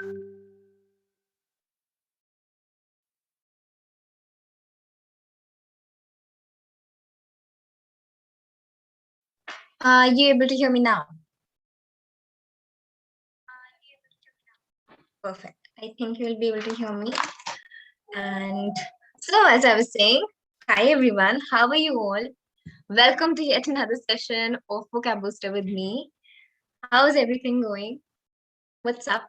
You able to hear me now? Perfect. I think you'll be able to hear me. And so, as I was saying, hi everyone. How are you all? Welcome to yet another session of Vocab Booster with me. How's everything going? What's up?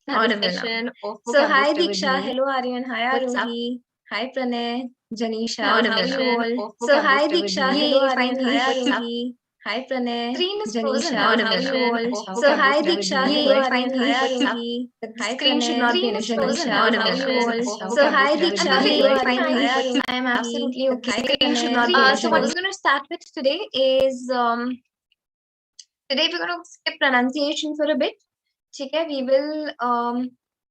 Another session of Vocab So, hi Diksha. Hello Aryan. Hi Arohi. Hi Pranay. Janisha. How are you all? So, hi Diksha. Hello Aryan. Hi Arohi. Hi Pranay. Screen is frozen. How are you all? So, hi Diksha. Hello Aryan. Hi Arohi. Hi Screen should not be an issue. How are you all? So, hi Diksha. Hello Aryan. Hi Arohi. I am absolutely okay. Screen should not be an issue. So, what I was going to start with today is today we're going to skip pronunciation for a bit. Okay, we will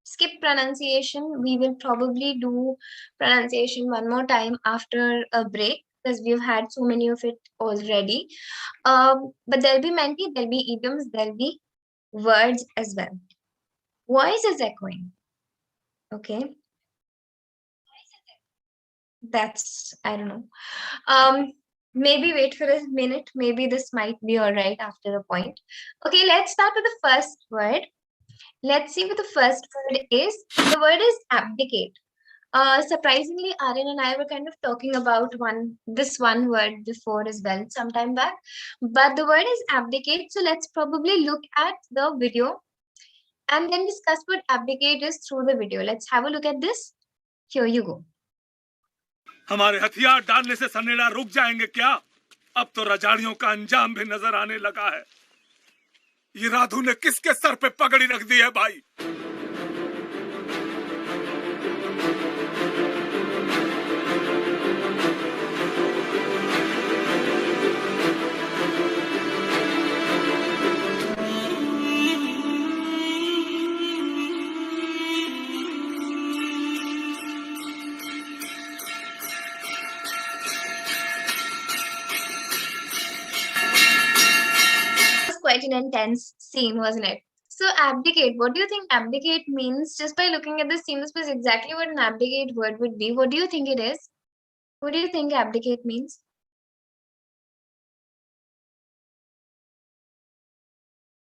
skip pronunciation. We will probably do pronunciation one more time after a break because we've had so many of it already. But there'll be many, there'll be idioms, there'll be words as well. Voice is echoing. Okay. That's, I don't know. Maybe wait for a minute. Maybe this might be all right after a point. Okay, let's start with the first word. Let's see what the first word is. The word is abdicate. Surprisingly, Aryan and I were kind of talking about this one word before as well, sometime back. But the word is abdicate. So let's probably look at the video and then discuss what abdicate is through the video. Let's have a look at this. Here you go. हमारे हथियार डालने से सन्नेड़ा रुक जाएंगे क्या? अब तो रजाड़ियों का अंजाम भी नजर आने लगा है। ये राधु ने किसके सर पे पगड़ी रख दी है भाई? Quite an intense scene, wasn't it? So abdicate, what do you think abdicate means? Just by looking at the scene, this was exactly what an abdicate word would be. What do you think it is? What do you think abdicate means?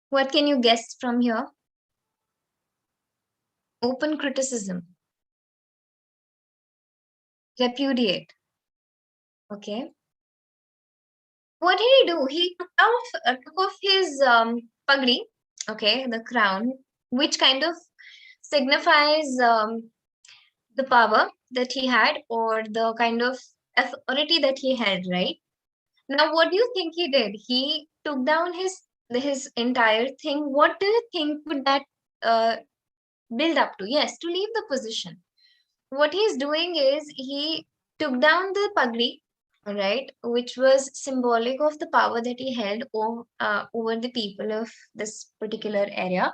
What can you guess from here? Open criticism. Repudiate. Okay. What did he do? He took off his pagdi, okay, the crown, which kind of signifies the power that he had or the kind of authority that he held, right? Now, what do you think he did? He took down his entire thing. What do you think would that build up to? Yes, to leave the position. What he's doing is he took down the pagdi, right, which was symbolic of the power that he held over the people of this particular area.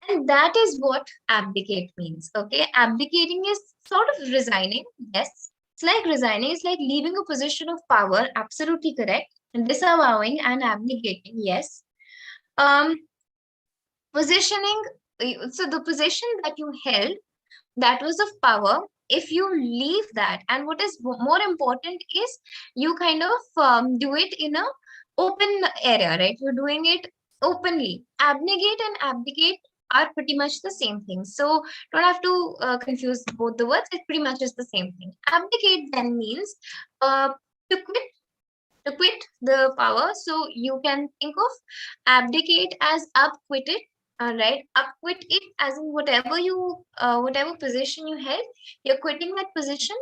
And that is what abdicate means. Okay, abdicating is sort of resigning. Yes, it's like resigning. It's like leaving a position of power. Absolutely correct. And disavowing and abdicating. Yes. Positioning. So the position that you held, that was of power. If you leave that, and what is more important is you kind of do it in a open area, right? You're doing it openly. Abnegate and abdicate are pretty much the same thing. So don't have to confuse both the words. It pretty much is the same thing. Abdicate then means to quit the power. So you can think of abdicate as quitted. Right, quit it as in whatever position you held, you're quitting that position,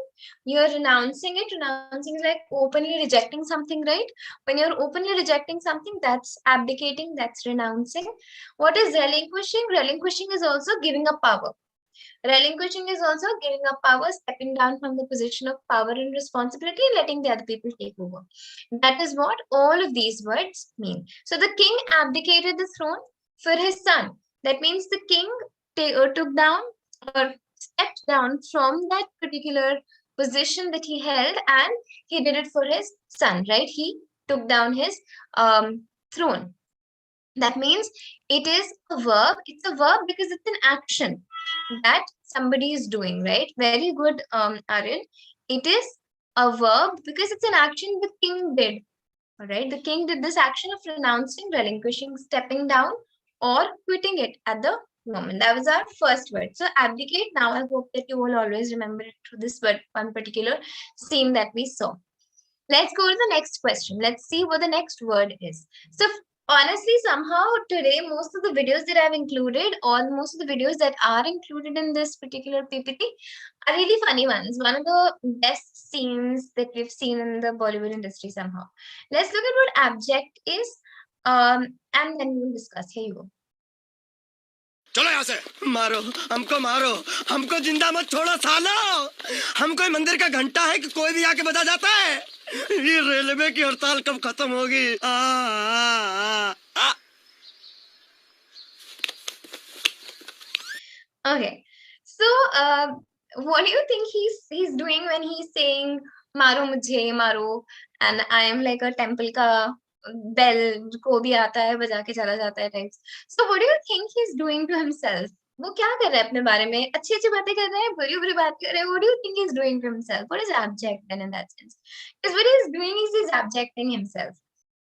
you're renouncing it. Renouncing is like openly rejecting something, right? When you're openly rejecting something, that's abdicating, that's renouncing. What is relinquishing? Relinquishing is also giving up power. Relinquishing is also giving up power, stepping down from the position of power and responsibility, letting the other people take over. That is what all of these words mean. So the king abdicated the throne for his son. That means the king took down or stepped down from that particular position that he held, and he did it for his son, right? He took down his throne. That means it is a verb. It's a verb because it's an action that somebody is doing, right? Very good, Aryan. It is a verb because it's an action the king did. All right. The king did this action of renouncing, relinquishing, stepping down, or quitting it at the moment. That was our first word. So abdicate. Now I hope that you will always remember it through this word, one particular scene that we saw. Let's go to the next question. Let's see what the next word is. So honestly, somehow today, most of the videos that I've included, or most of the videos that are included in this particular PPT are really funny ones. One of the best scenes that we've seen in the Bollywood industry somehow. Let's look at what abject is, and then we'll discuss. Here you go. चलो यहाँ से मारो हमको जिंदा मत छोड़ो सालो हम कोई मंदिर का घंटा है कि कोई भी आके बजा जाता है ये रेलवे की हड़ताल कब खत्म होगी Okay, so what do you think he's doing when he's saying "Maro mujhe, maro," and I am like a temple ka bell को भी आता है बजा के चला जाता है types. So what do you think he's doing to himself? वो क्या कर रहा है अपने बारे में? अच्छी अच्छी बातें कर रहा है, बुरी बुरी बात कर रहा है. What do you think he's doing to himself? What is abject then in that sense? Because what he's doing is he's abjecting himself.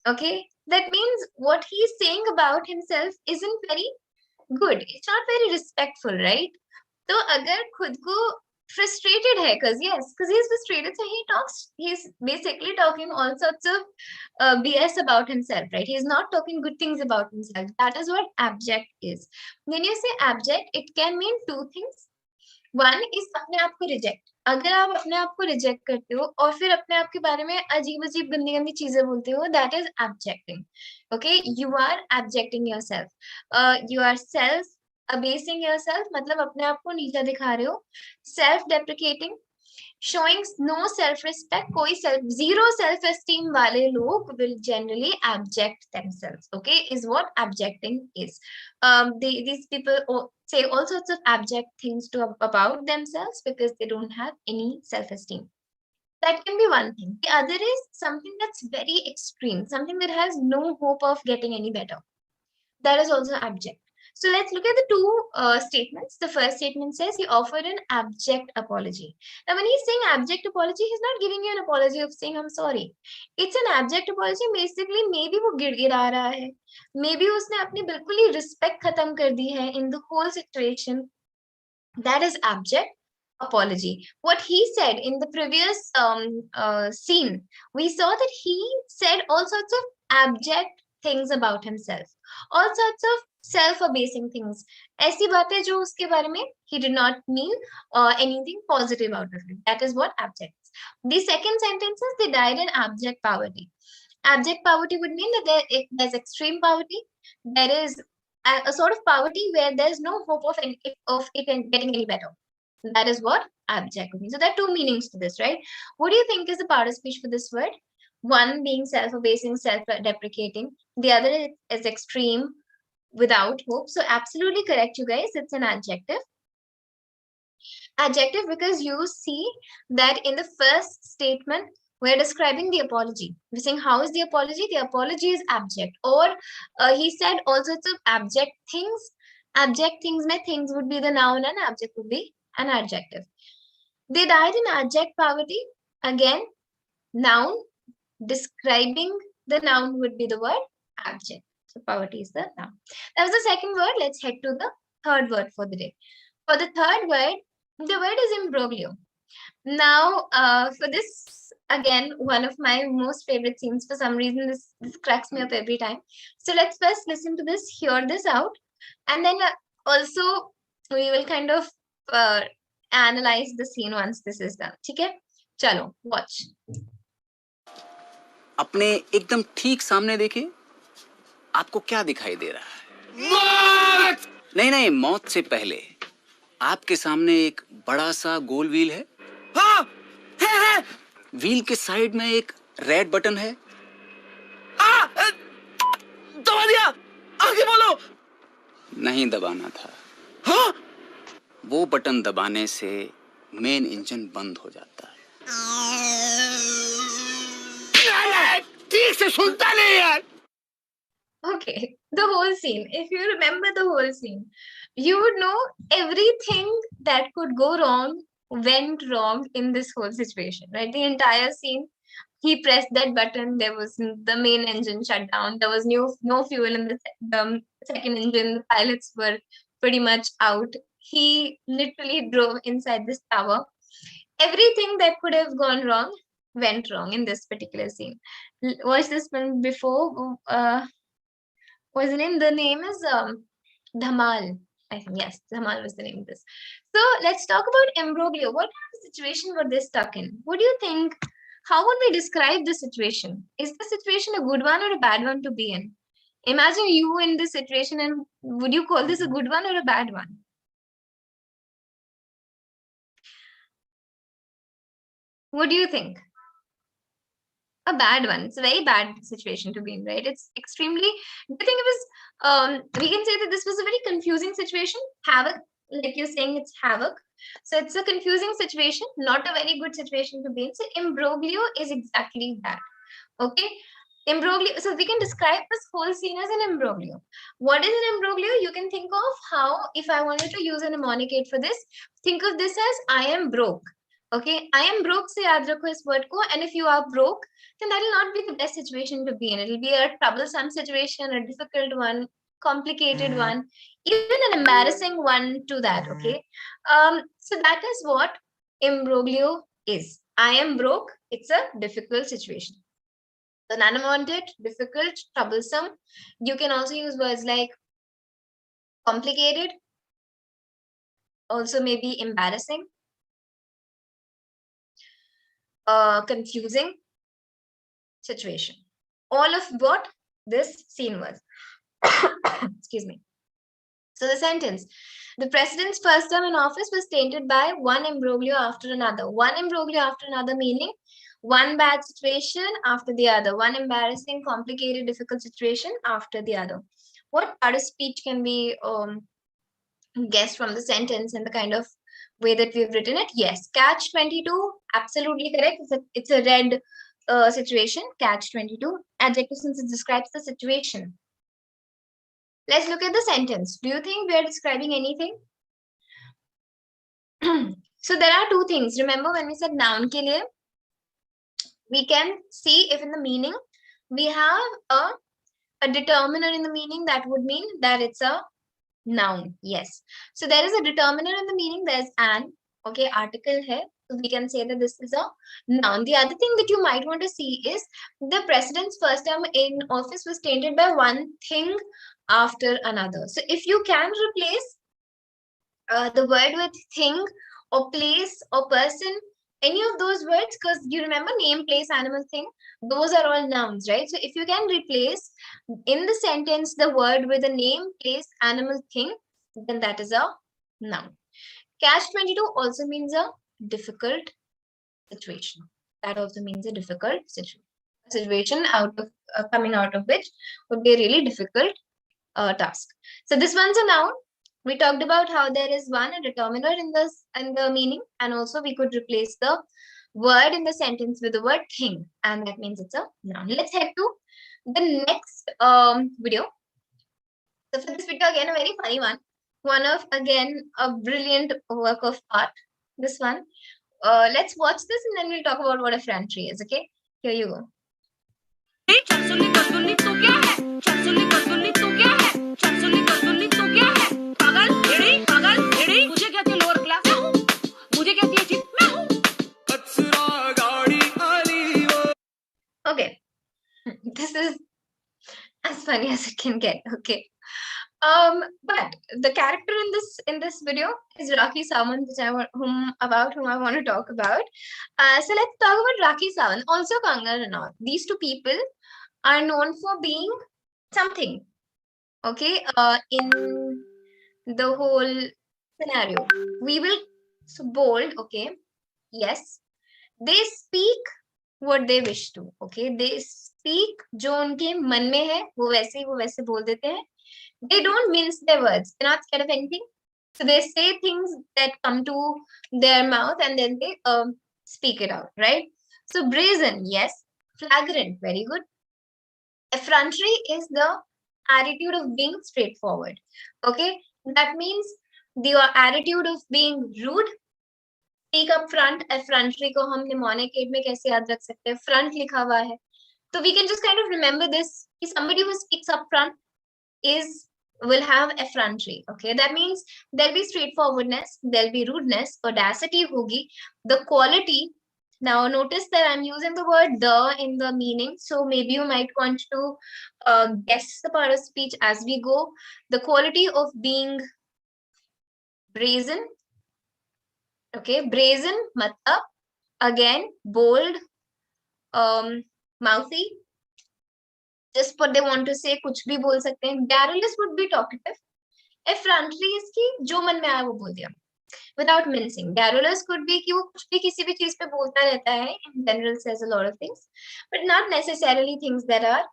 Okay, that means what he's saying about himself isn't very good. It's not very respectful, right? तो अगर खुद को frustrated है, because he's frustrated, so he's basically talking all sorts of BS about himself, right? He's not talking good things about himself. That is what abject is. When you say abject, it can mean two things. One is अपने आप को reject. अगर आप अपने आप को reject करते हो और फिर अपने आप के बारे में अजीब-अजीब गंदी-गंदी चीजें बोलते हो, that is abjecting. Okay, you are abjecting yourself. You are abasing yourself, मतलब अपने आप को नीचा दिखा रहे हो. Self deprecating, showing no self respect, कोई zero self esteem वाले लोग will generally abject themselves. Okay, is what abjecting is. These people say all sorts of abject things about themselves because they don't have any self esteem. That can be one thing. The other is something that's very extreme, something that has no hope of getting any better. That is also abject. So let's look at the two statements. The first statement says he offered an abject apology. Now, when he's saying abject apology, he's not giving you an apology of saying I'm sorry. It's an abject apology. Basically, maybe वो गिड़गिड़ा रहा है, maybe उसने अपनी बिल्कुल ही respect खत्म कर दी है in the whole situation. That is abject apology. What he said in the previous scene, we saw that he said all sorts of abject things about himself, all sorts of self-abasing things. ऐसी बातें जो उसके बारे में he did not mean anything positive out of it. That is what abject is. The second sentence is they died in abject poverty. Abject poverty would mean that there's extreme poverty. There is a sort of poverty where there's no hope of it getting any better. That is what abject means. So there are two meanings to this, right? What do you think is the part of speech for this word? One being self-abasing, self-deprecating. The other is extreme, without hope. So absolutely correct, you guys. It's an adjective. Adjective because you see that in the first statement, we're describing the apology. We're saying, how is the apology? The apology is abject. Or he said all sorts of abject things. Abject things, things would be the noun and abject would be an adjective. They died in abject poverty. Again, noun. Describing the noun would be the word abject. So poverty is the noun. That was the second word. Let's head to the third word for the day. For the third word, the word is imbroglio. Now, for this, again, one of my most favorite scenes. For some reason, this cracks me up every time. So let's first listen to this, hear this out, and then also we will kind of analyze the scene once this is done. Okay? Chalo, watch. अपने एकदम ठीक सामने देखें, आपको क्या दिखाई दे रहा है? मौत! नहीं, मौत से पहले आपके सामने एक बड़ा सा गोल व्हील है। हाँ, है। व्हील के साइड में एक रेड बटन है। दबा दिया, आगे बोलो। नहीं दबाना था। हाँ? वो बटन दबाने से मेन इंजन बंद हो जाता है। ठीक से सुनता नहीं यार। Okay, the whole scene, if you remember the whole scene, you would know everything that could go wrong went wrong in this whole situation, right? The entire scene, he pressed that button, there was the main engine shut down, there was no fuel in the second engine, the pilots were pretty much out. He literally drove inside this tower. Everything that could have gone wrong went wrong in this particular scene. Watch this film before. What's the name? The name is Dhamal. I think, yes, Dhamal was the name of this. So let's talk about imbroglio. What kind of situation were they stuck in? What do you think? How would we describe the situation? Is the situation a good one or a bad one to be in? Imagine you in this situation, and would you call this a good one or a bad one? What do you think? A bad one. It's a very bad situation to be in, right? It's extremely, do you think it was, we can say that this was a very confusing situation, havoc, like you're saying, it's havoc. So it's a confusing situation, not a very good situation to be in. So imbroglio is exactly that. Okay. Imbroglio. So we can describe this whole scene as an imbroglio. What is an imbroglio? You can think of how, if I wanted to use a mnemonic for this, think of this as I am broke. Okay, I am broke, se yaad rakho is word ko, and if you are broke, then that will not be the best situation to be in. It will be a troublesome situation, a difficult one, complicated one, even an embarrassing one to that. Okay, so that is what imbroglio is. I am broke. It's a difficult situation. So unwanted, difficult, troublesome. You can also use words like complicated, also maybe embarrassing, confusing situation. All of what this scene was. Excuse me. So the sentence, the president's first term in office was tainted by one imbroglio after another. One imbroglio after another meaning one bad situation after the other. One embarrassing, complicated, difficult situation after the other. What part of speech can be guessed from the sentence and the kind of way that we've written it? Yes, catch 22, absolutely correct. It's a red situation, catch 22. Adjective since it describes the situation. Let's look at the sentence. Do you think we are describing anything? So there are two things. Remember when we said noun ke liye, we can see if in the meaning we have a determiner in the meaning, that would mean that it's a noun. Yes. So there is a determiner in the meaning. There's an, okay, article here. So we can say that this is a noun. The other thing that you might want to see is the president's first term in office was tainted by one thing after another. So if you can replace the word with thing or place or person, any of those words, because you remember name, place, animal, thing, those are all nouns, right? So if you can replace in the sentence the word with a name, place, animal, thing, then that is a noun. Catch 22 also means a difficult situation. That also means a difficult situation. A situation out of coming out of which would be a really difficult task. So this one's a noun. We talked about how there is one a determiner in the meaning, and also we could replace the word in the sentence with the word thing, and that means it's a noun. Let's head to the next video. So for this video, again, a very funny one of, again, a brilliant work of art. This one. Let's watch this and then we'll talk about what effrontery is. Okay, here you go. Okay, this is as funny as it can get. Okay, but the character in this video is Rakhi Sawant, whom I want to talk about. So let's talk about Rakhi Sawant, also Kangana Ranaut. These two people are known for being something. Okay, in the whole scenario, we will so bold. Okay, yes, they speak what they wish to. Okay, they speak जो उनके मन में है वो वैसे बोल देते हैं. They don't mince their words. They're not scared of anything. So they say things that come to their mouth and then they speak it out, right? So brazen, yes. Flagrant, very good. Effrontery is the attitude of being straightforward. Okay, that means your attitude of being rude. Speak up front. Effrontery को हम mnemonic aid में कैसे याद रख सकते हैं? Front लिखा हुआ है, so we can just kind of remember this. Somebody who speaks up front will have effrontery. Okay, that means there'll be straightforwardness, there'll be rudeness, audacity hogi. The quality. Now notice that I'm using the word the in the meaning, so maybe you might want to guess the part of speech as we go. The quality of being brazen. Okay, brazen matlab again bold, mouthy, just what they want to say, कुछ भी बोल सकते हैं. Garrulous would be talkative. Effrontery is कि जो मन में आया वो बोल दिया, without mincing. Garrulous could be कि वो कुछ भी किसी भी चीज पे बोलता रहता है. In general, says a lot of things, but not necessarily things that are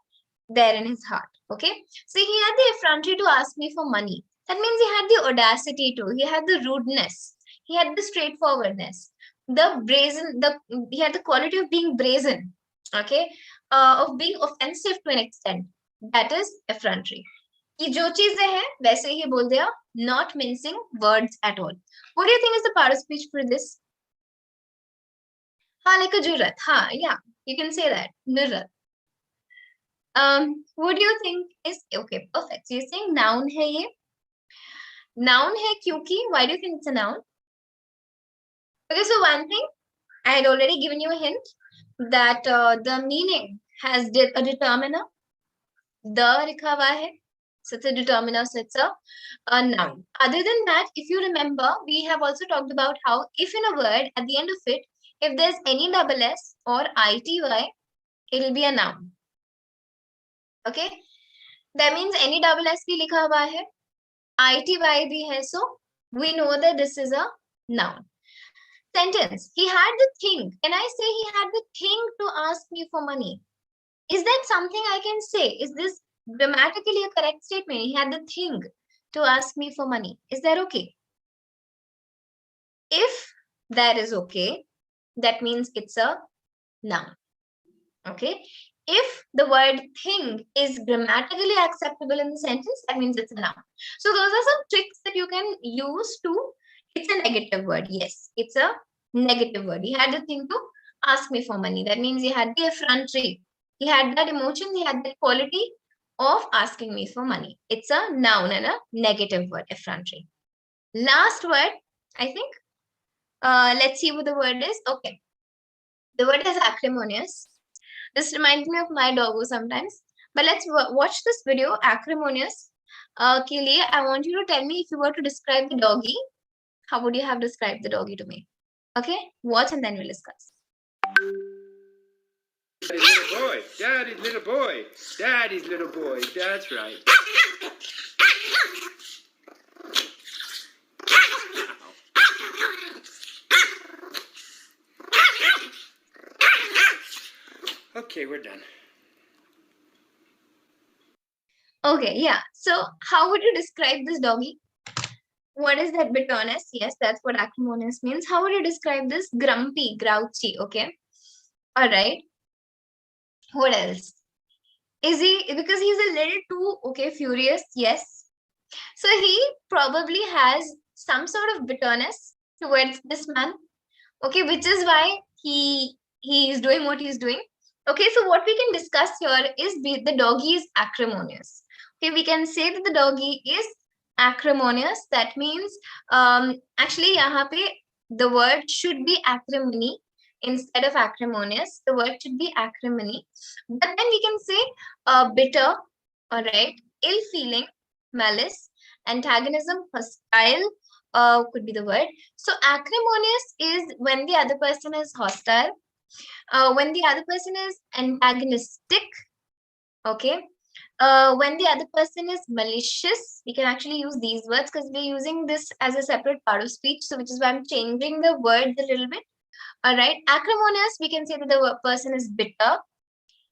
there in his heart. Okay, so he had the effrontery to ask me for money. That means he had the audacity to. He had the rudeness. He had the straightforwardness. The brazen. He had the quality of being brazen. Okay, of being offensive to an extent. That is effrontery. कि जो चीजें हैं वैसे ही बोल दिया, not mincing words at all. What do you think is the part of speech for this? हाँ, like a जुर्रत. हाँ, yeah, you can say that. जुर्रत. What do you think is okay? Perfect. So you're saying noun है ये. Noun है क्योंकि. Why do you think it's a noun? Okay, so one thing I had already given you a hint that the meaning has a determiner. The लिखा हुआ है. So it's a determiner, so it's a noun. Other than that, if you remember, we have also talked about how if in a word, at the end of it, if there's any double S or ity, it will be a noun. Okay? That means any double S भी लिखा हुआ है, ity भी है, so we know that this is a noun. Sentence. He had the thing. Can I say he had the thing to ask me for money? Is that something I can say? Is this grammatically a correct statement? He had the thing to ask me for money. Is that okay? If that is okay, that means it's a noun. Okay. If the word thing is grammatically acceptable in the sentence, that means it's a noun. So those are some tricks that you can use to. It's a negative word. Yes, it's a negative word. He had the thing to ask me for money. That means he had the effrontery. He had that emotion. He had that quality of asking me for money. It's a noun and a negative word, effrontery. Last word, I think. Let's see what the word is. Okay. The word is acrimonious. This reminds me of my doggo sometimes. But let's watch this video, acrimonious. के लिए, I want you to tell me if you were to describe the doggy, how would you have described the doggy to me? Okay, watch and then we'll discuss. Daddy's little boy. Daddy's little boy. Daddy's little boy. That's right. Okay, we're done. Okay, yeah. So how would you describe this doggy? What is that bitterness? Yes, that's what acrimonious means. How would you describe this? Grumpy, grouchy, okay? All right. What else? Is he, because he's a little too, okay, furious? Yes. So he probably has some sort of bitterness towards this man, okay, which is why he is doing what he's doing. Okay, so what we can discuss here is the doggy is acrimonious. Okay, we can say that the doggy is acrimonious. That means actually yahan pe the word should be acrimony instead of acrimonious. The word should be acrimony. But then we can say bitter, all right, ill feeling, malice, antagonism, hostile could be the word. So acrimonious is when the other person is hostile, when the other person is antagonistic, okay. When the other person is malicious, we can actually use these words because we're using this as a separate part of speech. So which is why I'm changing the words a little bit. All right. Acrimonious, we can say that the person is bitter,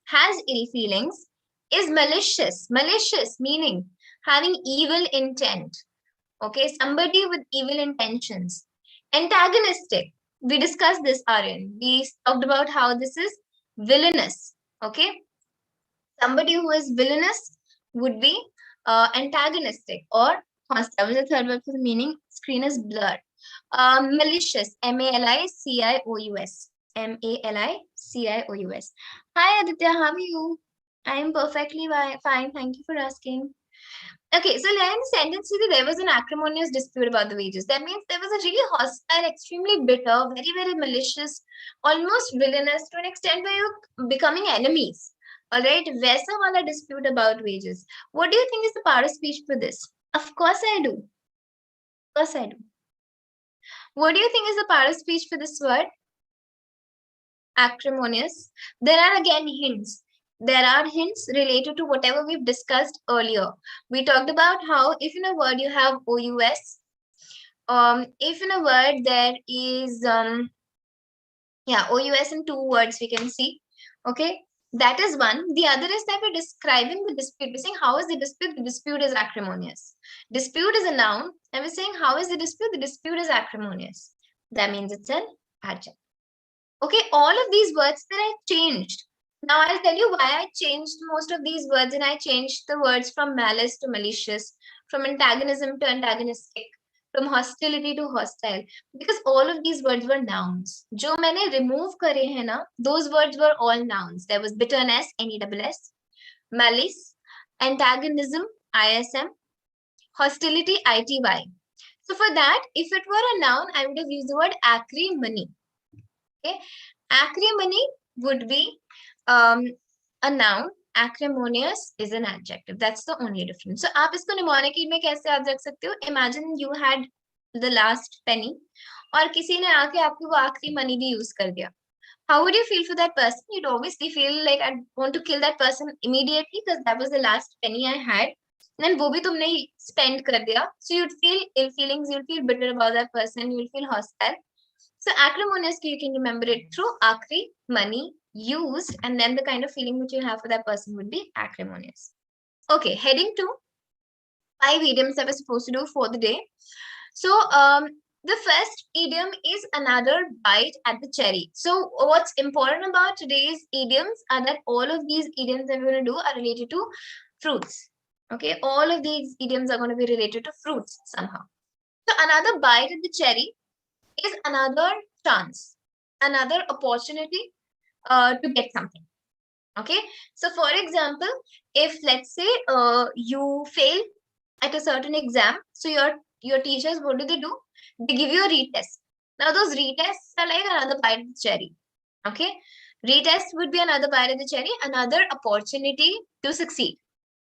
has ill feelings, is malicious. Malicious meaning having evil intent. Okay. Somebody with evil intentions. Antagonistic. We discussed this, Aryan. We talked about how this is villainous. Okay. Somebody who is villainous would be Antagonistic or hostile. What is the third word for the meaning? Screen is blurred. Malicious, M-A-L-I-C-I-O-U-S. M-A-L-I-C-I-O-U-S. Hi Aditya, how are you? I am perfectly fine. Thank you for asking. Okay, so in the sentence, there was an acrimonious dispute about the wages. That means there was a really hostile, extremely bitter, very, very malicious, almost villainous to an extent where you're becoming enemies. All right, वैसा वाला dispute about wages. What do you think is the part of speech for this? Of course I do. Of course I do. What do you think is the part of speech for this word? Acrimonious. There are again hints. There are hints related to whatever we've discussed earlier. We talked about how if in a word you have OUS, if in a word there is OUS in two words we can see. Okay, that is one. The other is that we're describing the dispute. We're saying how is the dispute? The dispute is acrimonious. Dispute is a noun, and we're saying how is the dispute? The dispute is acrimonious. That means it's an adjective. Okay, all of these words that I changed. Now I'll tell you why I changed most of these words, and I changed the words from malice to malicious, from antagonism to antagonistic, from hostility to hostile, because all of these words were nouns. Jo maine remove kare hai na, those words were all nouns. There was bitterness, N-E-S-S, malice, antagonism, ISM, hostility, ITY. So for that, if it were a noun, I would have used the word acrimony. Okay, acrimony would be a noun. Acrimonious is an adjective. That's the only difference. So आप इसको mnemonic में कैसे याद रख सकते हो? Imagine you had the last penny और किसी ने आके आपको वो आखिरी money भी use कर दिया. How would you feel for that person? You'd obviously feel like I want to kill that person immediately because that was the last penny I had. And then वो भी तुमने spend कर दिया. So you'd feel ill feelings. You'll feel bitter about that person. You'll feel hostile. So acrimonious, you can remember it through akri, money, used, and then the kind of feeling which you have for that person would be acrimonious. Okay, heading to 5 idioms that we're supposed to do for the day. So the first idiom is another bite at the cherry. So what's important about today's idioms are that all of these idioms that we're going to do are related to fruits. Okay, all of these idioms are going to be related to fruits somehow. So another bite at the cherry is another chance, another opportunity to get something. Okay, so for example, if let's say you fail at a certain exam, so your teachers, what do? They give you a retest. Now those retests are like another bite of the cherry. Okay, retest would be another bite of the cherry, another opportunity to succeed.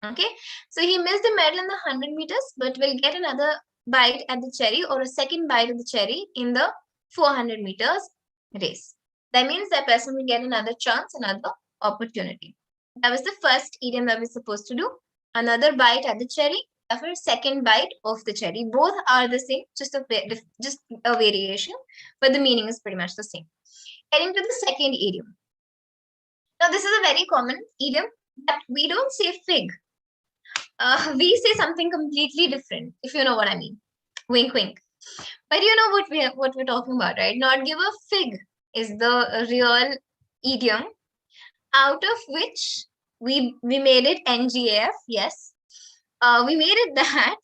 Okay, so he missed the medal in the 100 meters, but will get another bite at the cherry or a second bite of the cherry in the 400 meters race. That means that person will get another chance, another opportunity. That was the first idiom that we're supposed to do. Another bite at the cherry, after second bite of the cherry. Both are the same, just a variation, but the meaning is pretty much the same. Heading to the second idiom. Now this is a very common idiom, but we don't say fig. We say something completely different, if you know what I mean. Wink, wink. But you know what we're talking about, right? Not give a fig is the real idiom, out of which we made it NGAF. Yes, we made it that.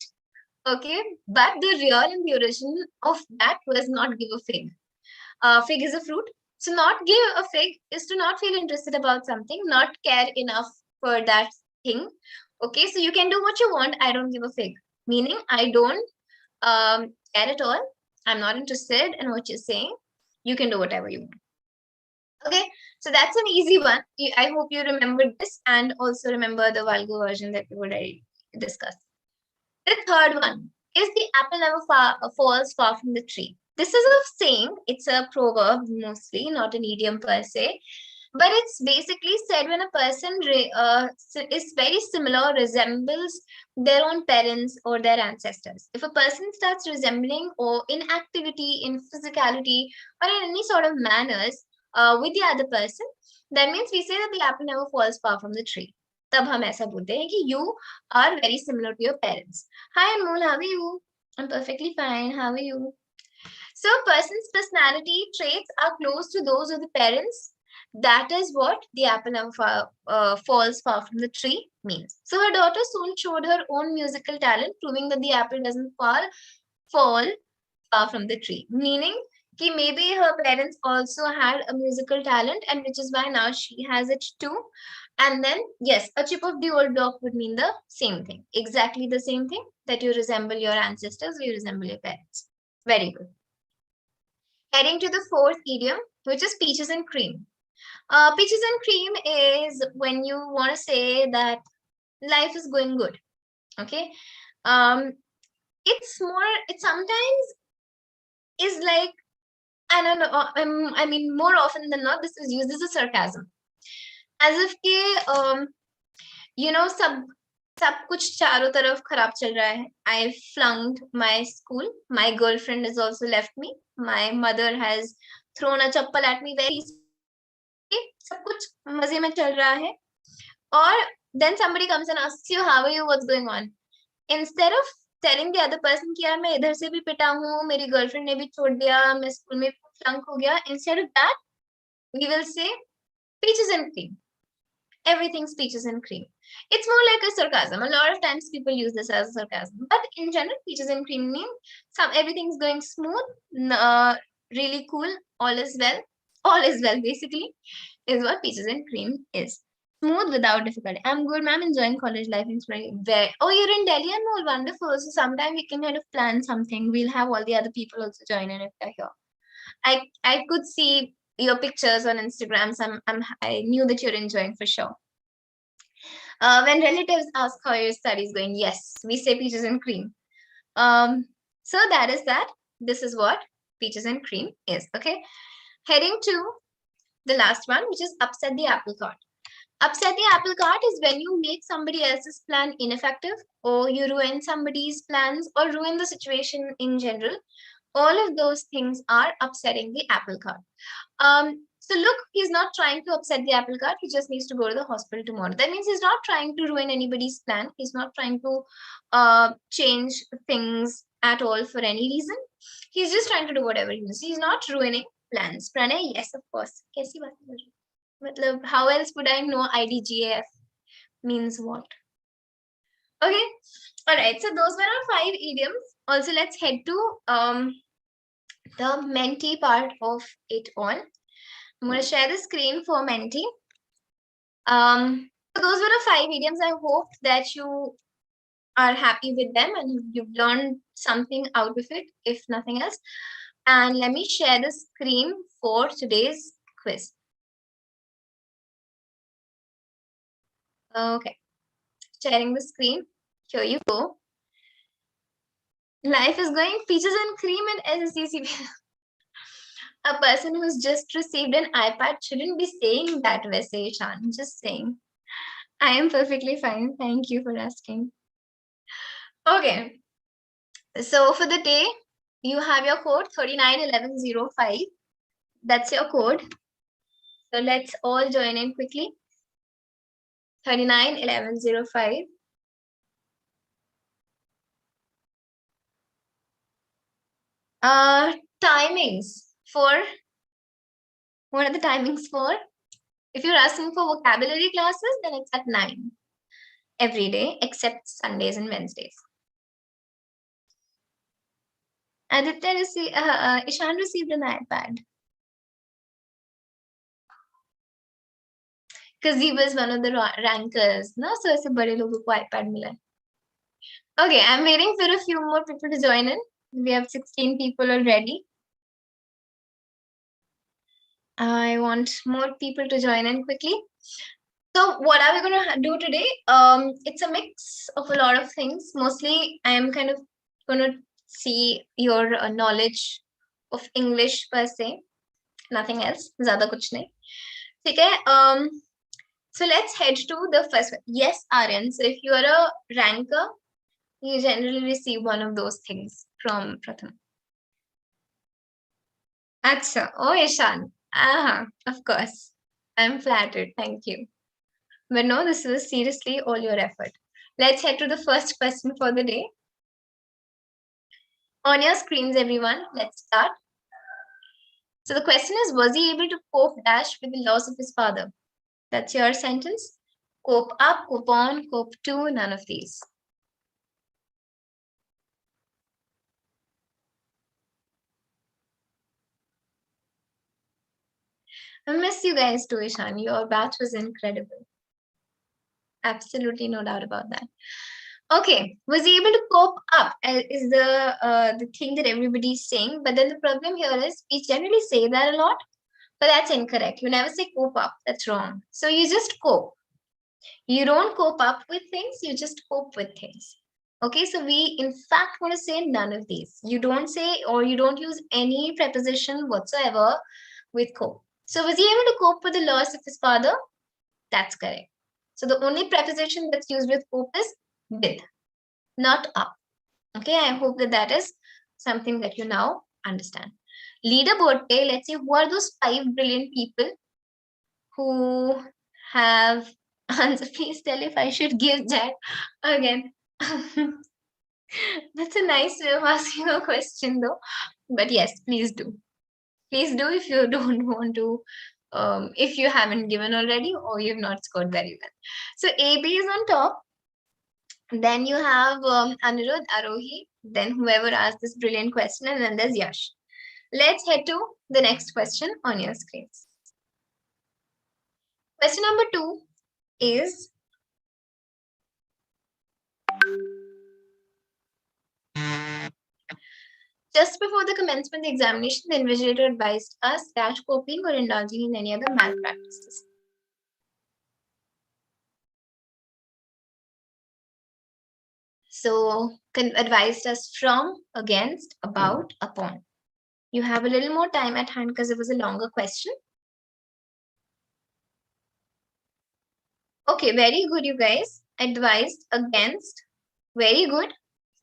Okay, but the real and the origin of that was not give a fig. Fig is a fruit. So not give a fig is to not feel interested about something, not care enough for that thing. Okay, so you can do what you want. I don't give a fig. Meaning I don't care at all. I'm not interested in what you're saying. You can do whatever you want. Okay, so that's an easy one. I hope you remember this and also remember the vulgar version that we already discussed. The third one is the apple never falls far from the tree. This is a saying. It's a proverb mostly, not an idiom per se. But it's basically said when a person is very similar, resembles their own parents or their ancestors. If a person starts resembling or in activity, in physicality, or in any sort of manners with the other person, that means we say that the apple never falls far from the tree. तब हम ऐसा बोलते हैं कि you are very similar to your parents. Hi Anmol, how are you? I'm perfectly fine. How are you? So a person's personality traits are close to those of the parents. That is what the apple never falls far from the tree means. So her daughter soon showed her own musical talent, proving that the apple doesn't fall far from the tree. Meaning, कि maybe her parents also had a musical talent, and which is why now she has it too. And then, yes, a chip of the old block would mean the same thing. Exactly the same thing, that you resemble your ancestors, or you resemble your parents. Very good. Heading to the fourth idiom, which is peaches and cream. Peaches and cream is when you want to say that life is going good. Okay. It sometimes is like, I mean, more often than not, this is used as a sarcasm. As if कि, you know, सब कुछ चारों तरफ खराब चल रहा है. I flunked my school. My girlfriend has also left me. My mother has thrown a chappal at me very easily. सब कुछ मजे में चल रहा है. Or then somebody comes and asks you, how are you, what's going on? Instead of telling the other person कि यार मैं इधर से भी पिटा हूँ, मेरी girlfriend ने भी छोड़ दिया, मैं स्कूल में flunk हो गया. Instead of that, we will say peaches and cream. Everything's peaches and cream. It's more like a sarcasm. A lot of times people use this as a sarcasm. But in general, peaches and cream mean everything's going smooth, really cool, all is well. All is well, basically, is what peaches and cream is. Smooth without difficulty. I'm good, ma'am. Enjoying college life. Oh, you're in Delhi and all, wonderful. So sometime we can kind of plan something. We'll have all the other people also join in if they're here. I could see your pictures on Instagram. So I knew that you're enjoying for sure. When relatives ask how your study is going, yes, we say peaches and cream. So that is that. This is what peaches and cream is. Okay. Heading to the last one, which is upset the apple cart. Upset the apple cart is when you make somebody else's plan ineffective, or you ruin somebody's plans, or ruin the situation in general. All of those things are upsetting the apple cart. So look, he's not trying to upset the apple cart. He just needs to go to the hospital tomorrow. That means he's not trying to ruin anybody's plan. He's not trying to change things at all for any reason. He's just trying to do whatever he wants. He's not ruining plans. Pranay, yes, of course. Kaisi baat kar rahe ho? Matlab, how else would I know IDGAF means what? Okay. All right. So those were our 5 idioms. Also, let's head to the mentee part of it all. I'm going to share the screen for mentee. So those were the 5 idioms. I hope that you are happy with them and you've learned something out of it, if nothing else. And let me share the screen for today's quiz. Okay, sharing the screen. Here you go. Life is going peaches and cream and SSCC. A person who's just received an iPad shouldn't be saying that, Vaise Ishan. Just saying. I am perfectly fine. Thank you for asking. Okay. So for the day, you have your code 391105. That's your code. So let's all join in quickly. 391105. Timings for, what are the timings for? If you're asking for vocabulary classes, then it's at 9 every day except Sundays and Wednesdays. Aditya received, Ishan received an iPad. Because he was one of the rankers, no? So ऐसे बड़े लोगों को iPad मिला. Okay, I'm waiting for a few more people to join in. We have 16 people already. I want more people to join in quickly. So what are we going to do today? It's a mix of a lot of things. Mostly, I am kind of going to see your knowledge of English per se. Nothing else. Zyada kuch nahi. Okay. So let's head to the first one. Yes, Aryan. So if you are a ranker, you generally receive one of those things from Pratham. Acha. Oh, Ishan. Of course. I'm flattered. Thank you. But no, this is seriously all your effort. Let's head to the first question for the day. On your screens, everyone, let's start. So the question is, was he able to cope dash with the loss of his father? That's your sentence. Cope up, cope on, cope to, none of these. I miss you guys too, Ishan. Your batch was incredible. Absolutely no doubt about that. Okay, was he able to cope up is the thing that everybody's saying. But then the problem here is we generally say that a lot, but that's incorrect. You never say cope up. That's wrong. So you just cope. You don't cope up with things. You just cope with things. Okay, so we in fact want to say none of these. You don't say or you don't use any preposition whatsoever with cope. So was he able to cope with the loss of his father? That's correct. So the only preposition that's used with cope is with, not up. Okay, I hope that that is something that you now understand. Leaderboard pay, let's see, who are those 5 brilliant people who have answer? Please tell if I should give that again. That's a nice way of asking a question though. But yes, please do. Please do if you don't want to, if you haven't given already or you've not scored very well. So AB is on top. Then you have Anirudh, Arohi, then whoever asked this brilliant question, and then there's Yash. Let's head to the next question on your screens. Question number 2 is, just before the commencement of the examination, the invigilator advised us dash copying or indulging in any other malpractices. So advised us from, against, about, upon. You have a little more time at hand because it was a longer question. Okay, very good, you guys. Advised, against, very good.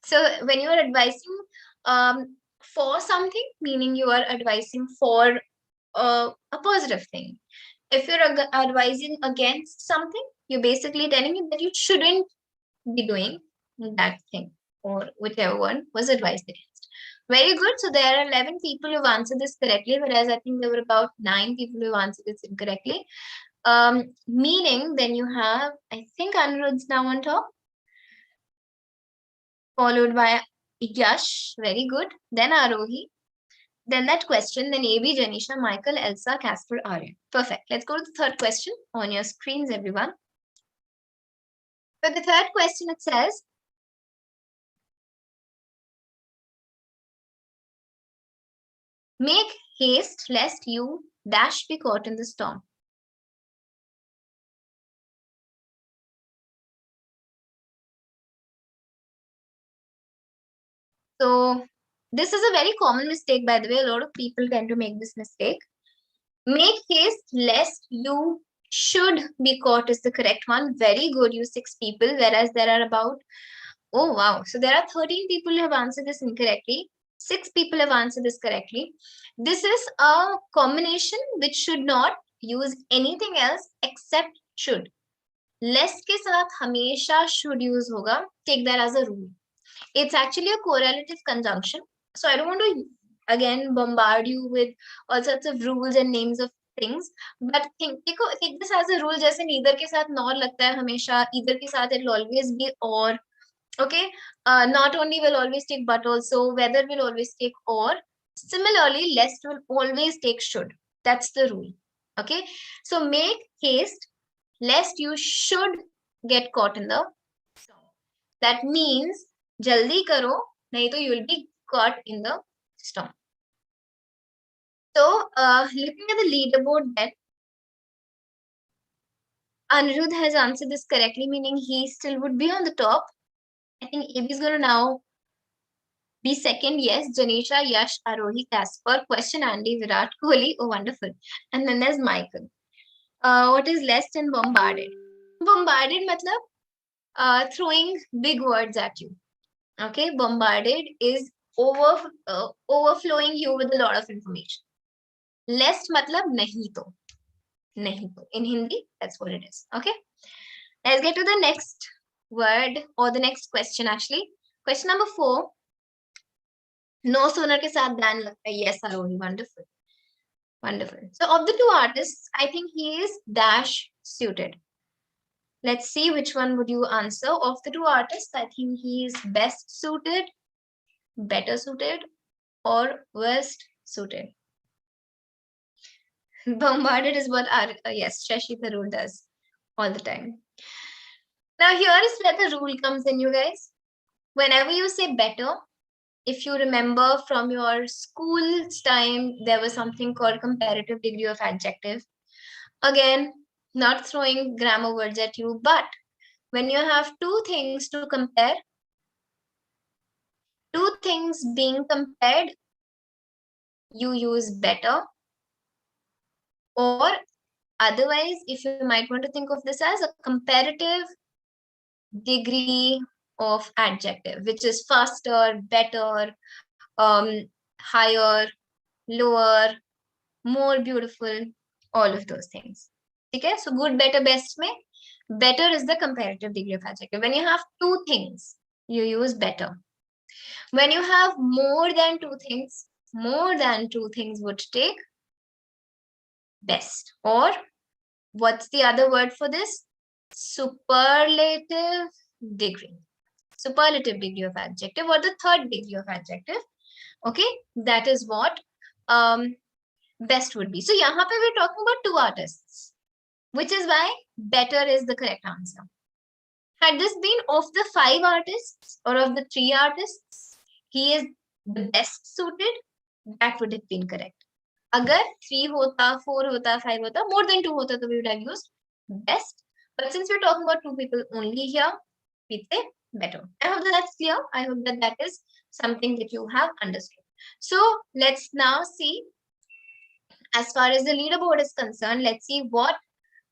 So when you are advising for something, meaning you are advising for a positive thing. If you're advising against something, you're basically telling him that you shouldn't be doing that thing or whichever one was advised against. Very good. So there are 11 people who've answered this correctly, whereas I think there were about 9 people who answered this incorrectly. Meaning then you have, I think Anirudh's now on top, followed by Yash, very good. Then Arohi. Then that question, then AB, Janisha, Michael, Elsa, Casper, Arya. Perfect. Let's go to the third question on your screens, everyone. For the third question, it says, make haste lest you dash be caught in the storm. So this is a very common mistake, by the way. A lot of people tend to make this mistake. Make haste lest you should be caught is the correct one. Very good, you 6 people, whereas there are about, oh wow, so there are 13 people who have answered this incorrectly. 6 people have answered this correctly. This is a combination which should not use anything else except should. Less ke saath hamesha should use hoga. Take that as a rule. It's actually a correlative conjunction. So I don't want to again bombard you with all sorts of rules and names of things, but take this as a rule. जैसे neither के साथ nor लगता है हमेशा, either के साथ it will always be or. Okay, not only will always take but also, whether will always take or. Similarly, lest will always take should. That's the rule. Okay, so make haste lest you should get caught in the storm. That means jaldi karo, nahi to you will be caught in the storm. So looking at the leaderboard then, Anirudh has answered this correctly, meaning he still would be on the top. I think AB is going to now be second. Yes, Janisha, Yash, Arohi, Casper, question Andy, Virat Kohli. Oh, wonderful. And then there's Michael. What is lest and bombarded? Bombarded matlab throwing big words at you. Okay, bombarded is overflowing you with a lot of information. Lest matlab nahi to. Nahi to. In Hindi, that's what it is. Okay, let's get to the next word or the next question actually. Question number 4. No sooner ke saath than lagta hai. Yes, Arohi, wonderful. Wonderful. So of the two artists, I think he is dash suited. Let's see which one would you answer. Of the two artists, I think he is best suited, better suited, or worst suited. Bombarded is what yes, Shashi Tharoor does all the time. Now here is where the rule comes in, you guys. Whenever you say better, if you remember from your school's time, there was something called comparative degree of adjective. Again, not throwing grammar words at you, but when you have two things to compare, two things being compared, you use better. Or otherwise, if you might want to think of this as a comparative degree of adjective, which is faster, better, higher, lower, more beautiful, all of those things. Okay, so good, better, best mein, better is the comparative degree of adjective. When you have two things, you use better. When you have more than two things would take best. Or what's the other word for this? Superlative degree. Superlative degree of adjective, or the third degree of adjective. Okay, that is what best would be. So yahan pe we're talking about two artists, which is why better is the correct answer. Had this been of the 5 artists or of the 3 artists, he is the best suited, that would have been correct. Agar 3 hota, 4 hota, 5 hota, more than 2 hota, so we would have used best. But since we're talking about 2 people only here, we say better. I hope that that's clear. I hope that that is something that you have understood. So let's now see, as far as the leaderboard is concerned, let's see what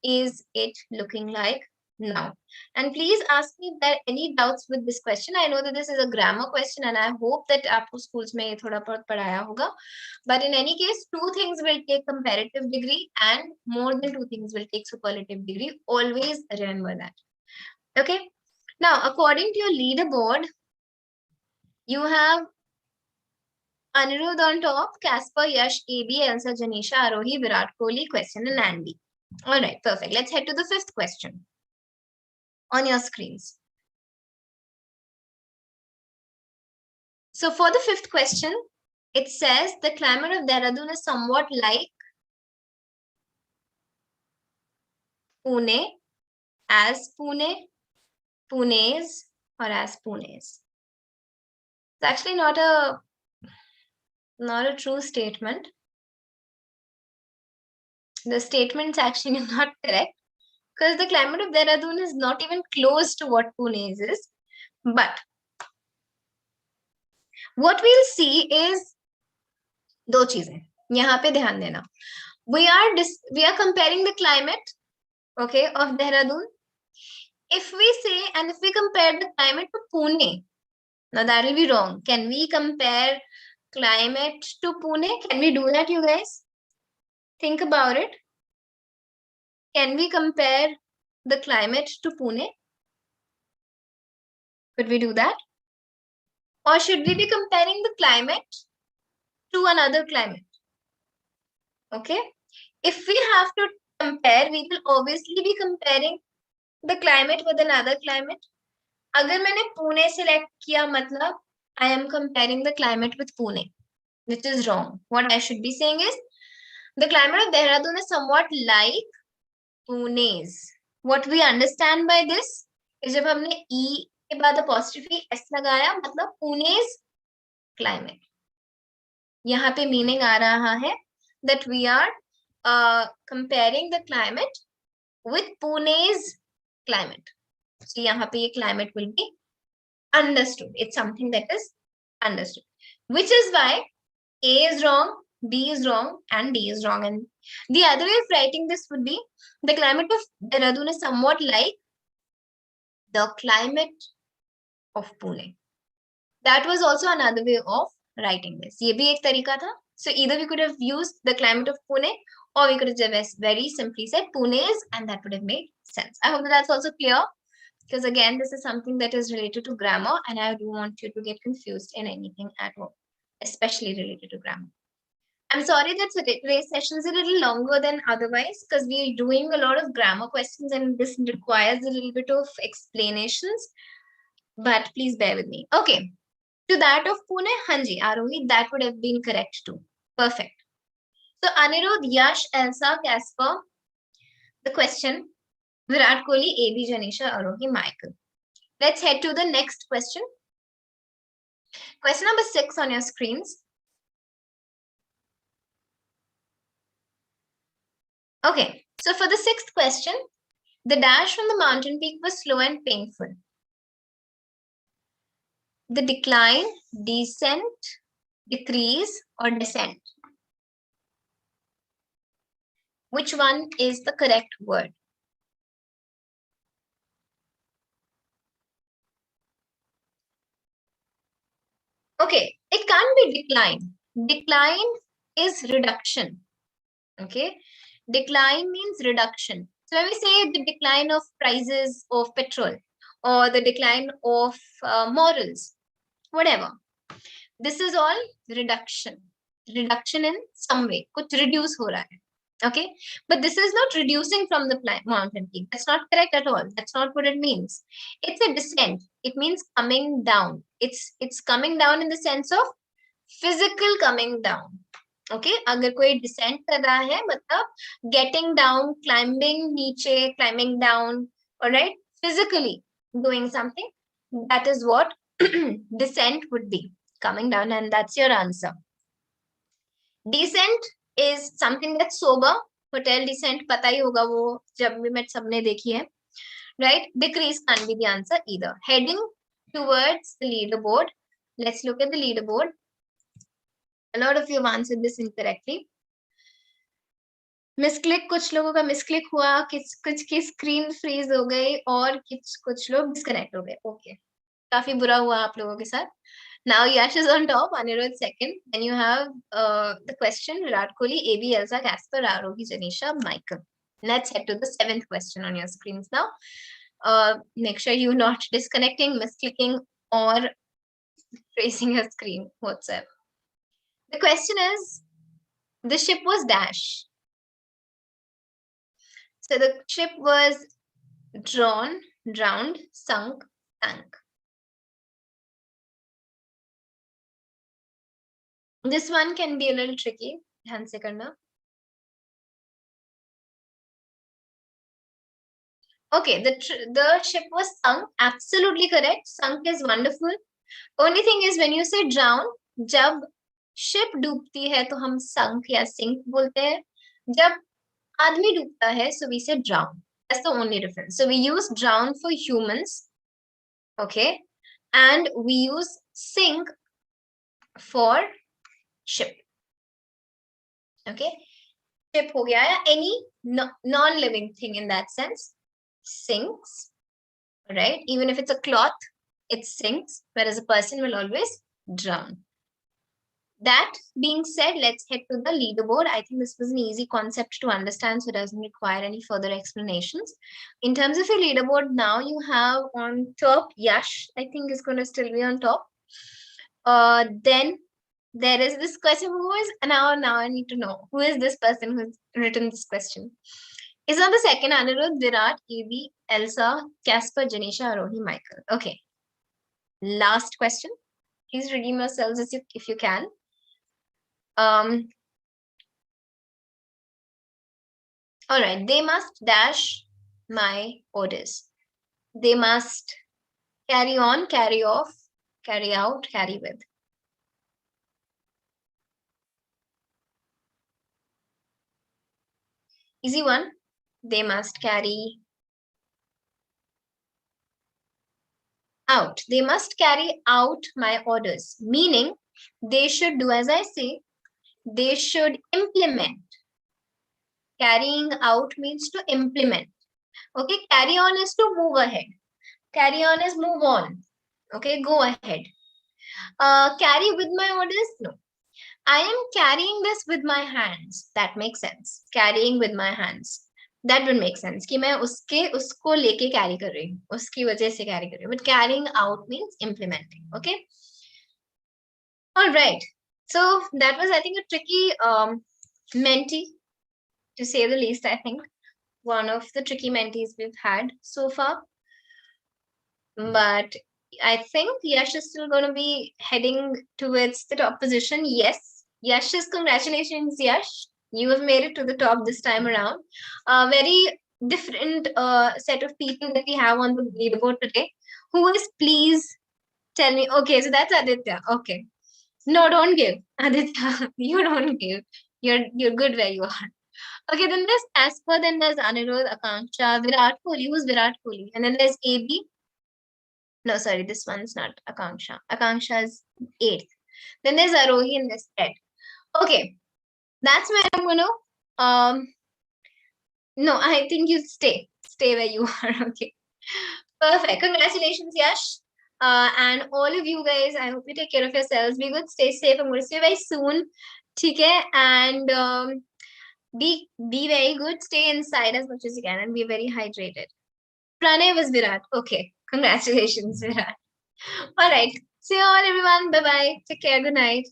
is it looking like now. And please ask me if there are any doubts with this question. I know that this is a grammar question and I hope that aapko schools mein thoda bahut padhaya hoga. But in any case, 2 things will take comparative degree and more than 2 things will take superlative degree. Always remember that. Okay. Now, according to your leaderboard, you have Anirudh on top, Casper, Yash, AB, Elsa, Janisha, Arohi, Virat Kohli, question and Andy. All right, perfect. Let's head to the 5th question on your screens. So for the 5th question, it says the climate of Dehradun is somewhat like Pune, as Pune, Pune's, or as Pune's. It's actually not a true statement. The statement's actually not correct because the climate of Dehradun is not even close to what Pune's is. But what we'll see is दो चीजें यहाँ पे ध्यान देना. We are comparing the climate, okay, of Dehradun. If we say and if we compare the climate to Pune, now that will be wrong. Can we compare climate to Pune? Can we do that, you guys? Think about it. Can we compare the climate to Pune? Could we do that? Or should we be comparing the climate to another climate? Okay. If we have to compare, we will obviously be comparing the climate with another climate. अगर मैंने Pune select किया मतलब I am comparing the climate with Pune, which is wrong. What I should be saying is the climate of Dehradun is somewhat like Pune's. What we understand by this is जब हमने E के बाद apostrophe S लगाया मतलब Pune's climate. यहाँ पे meaning आ रहा है that we are comparing the climate with Pune's climate. So यहाँ पे ये climate will be understood. It's something that is understood. Which is why A is wrong, B is wrong, and D is wrong. And the other way of writing this would be the climate of Dehradun is somewhat like the climate of Pune. That was also another way of writing this. ये भी एक तरीका था. So either we could have used the climate of Pune or we could have just very simply said Pune's and that would have made sense. I hope that that's also clear because again, this is something that is related to grammar and I don't want you to get confused in anything at all, especially related to grammar. I'm sorry that today's session is a little longer than otherwise because we're doing a lot of grammar questions and this requires a little bit of explanations. But please bear with me. Okay. To that of Pune, Hanji, Arohi, that would have been correct too. Perfect. So Anirudh, Yash, Elsa, Casper, the question, Virat Kohli, AB, Janisha, Arohi, Michael. Let's head to the next question. Question number 6 on your screens. Okay, so for the 6th question, the dash from the mountain peak was slow and painful. The decline, descent, decrease, or descent? Which one is the correct word? Okay, it can't be decline. Decline is reduction. Okay, decline means reduction. So when we say the decline of prices of petrol or the decline of morals, whatever, this is all reduction. Reduction in some way. Kuch reduce ho raha hai. Okay, but this is not reducing from the mountain peak. That's not correct at all. That's not what it means. It's a descent. It means coming down. It's coming down in the sense of physical coming down. Okay, अगर कोई descent कर रहा है मतलब getting down, climbing नीचे, climbing down, all right, physically doing something. That is what descent would be, coming down, and that's your answer. Descent is something that's sober. Hotel descent पता ही होगा वो जब भी मैं सबने देखी है, right? Decrease can't be the answer either. Heading towards the leaderboard. Let's look at the leaderboard. A lot of you have answered this incorrectly. Misclick, कुछ लोगों का मिसक्लिक हुआ, कुछ की स्क्रीन फ्रीज हो गई और कुछ लोग डिस्कनेक्ट हो गए. ओके, काफी बुरा हुआ आप लोगों के साथ. Now Yash is on top, Anirudh second. Then you have the question, Virat Kohli, AB, Elsa, Casper, Arohi, Janisha, Michael. Let's head to the 7th question on your screens now. Make sure you're not disconnecting, misclicking, or tracing your screen whatsoever. The question is, the ship was dash. So the ship was drawn, drowned, sunk, sank. This one can be a little tricky. ध्यान से करना. Okay, the ship was sunk. Absolutely correct. Sunk is wonderful. Only thing is when you say drown, जब ship डूबती है तो हम sunk या sink बोलते हैं. जब आदमी डूबता है, so we say drown. That's the only difference. So we use drown for humans, okay, and we use sink for ship. Okay, ship हो गया या any non-living thing in that sense sinks, right? Even if it's a cloth, it sinks, whereas a person will always drown. That being said, let's head to the leaderboard. I think this was an easy concept to understand, so it doesn't require any further explanations. In terms of your leaderboard, now you have on top, Yash, I think is going to still be on top. Then there is this question, who is, now I need to know, who is this person who's written this question? Is on the second, Anirudh, Virat, AB, Elsa, Casper, Janisha, Arohi, Michael. Okay. Last question. Please redeem yourselves if you can. All right, they must dash my orders. They must carry on, carry off, carry out, carry with. Easy one. They must carry out. They must carry out my orders, meaning they should do as I say. They should implement. Carrying out means to implement. Okay, carry on is to move ahead. Carry on is move on. Okay, go ahead. Carry with my orders? No. I am carrying this with my hands. That makes sense. Carrying with my hands. That would make sense. कि मैं उसको लेके carry कर रही हूँ. उसकी वजह से carry कर रही हूँ. But carrying out means implementing. Okay. All right. So that was, I think, a tricky mentee, to say the least. I think one of the tricky mentees we've had so far. But I think Yash is still going to be heading towards the top position. Yes. Yash's congratulations, Yash. You have made it to the top this time around. Very different set of people that we have on the leaderboard today. Who is, please tell me? Okay, so that's Aditya. Okay. No, don't give. Aditya, you don't give. You're good where you are. Okay, then there's Asper, then there's Anirudh, Akanksha, Virat Kohli. Who's Virat Kohli? And then there's AB. No, sorry, this one's not Akanksha. Akanksha's 8th. Then there's Arohi in this set. Okay, that's where I'm gonna no, I think you stay where you are. Okay, perfect. Congratulations, Yash. And all of you guys, I hope you take care of yourselves. Be good, stay safe. I'm going to see you very soon. Okay, and be very good. Stay inside as much as you can and be very hydrated. Pranay was Virat. Okay, congratulations, Virat. All right. See you all, everyone. Bye bye. Take care. Good night.